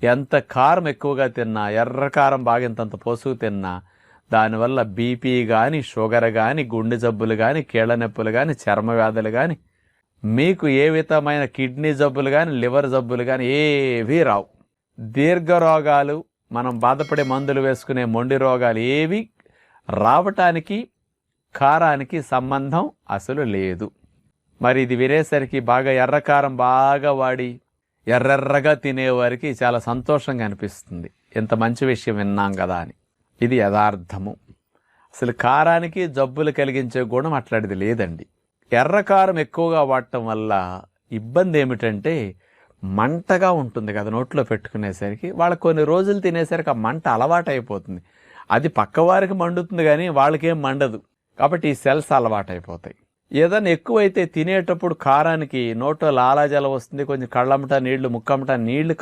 ఎంత కారం ఎక్కువగా తిన్నా, ఎర్ర కారం బాగా ఇంతంత పోసుకు తిన్నా దానివల్ల బీపీ కానీ, షుగర్ కానీ, గుండె జబ్బులు కానీ, కీళ్ళ నొప్పులు కానీ, చర్మ వ్యాధులు కానీ, మీకు ఏ విధమైన కిడ్నీ జబ్బులు కానీ, లివర్ జబ్బులు కానీ ఏవీ రావు. దీర్ఘ రోగాలు, మనం బాధపడే మందులు వేసుకునే మొండి రోగాలు ఏవి రావటానికి కారానికి సంబంధం అసలు లేదు. మరి ఇది వినేసరికి బాగా ఎర్రకారం బాగా వాడి ఎర్రెర్రగా తినేవారికి చాలా సంతోషంగా అనిపిస్తుంది. ఎంత మంచి విషయం విన్నాం కదా అని. ఇది యథార్థము. అసలు కారానికి జబ్బులు కలిగించే గుణం అట్లాంటిది లేదండి. ఎర్రకారం ఎక్కువగా వాడటం వల్ల ఇబ్బంది ఏమిటంటే మంటగా ఉంటుంది కదా నోట్లో పెట్టుకునేసరికి. వాళ్ళకి కొన్ని రోజులు తినేసరికి ఆ మంట అలవాటు అయిపోతుంది. అది పక్కవారికి మండుతుంది కానీ వాళ్ళకేం మండదు. కాబట్టి ఈ సెల్స్ అలవాటు అయిపోతాయి. ఏదైనా ఎక్కువైతే తినేటప్పుడు కారానికి నోట్లో లాలాజలం వస్తుంది, కొంచెం కళ్ళమ్మట నీళ్లు, ముక్కమ్మట నీళ్లు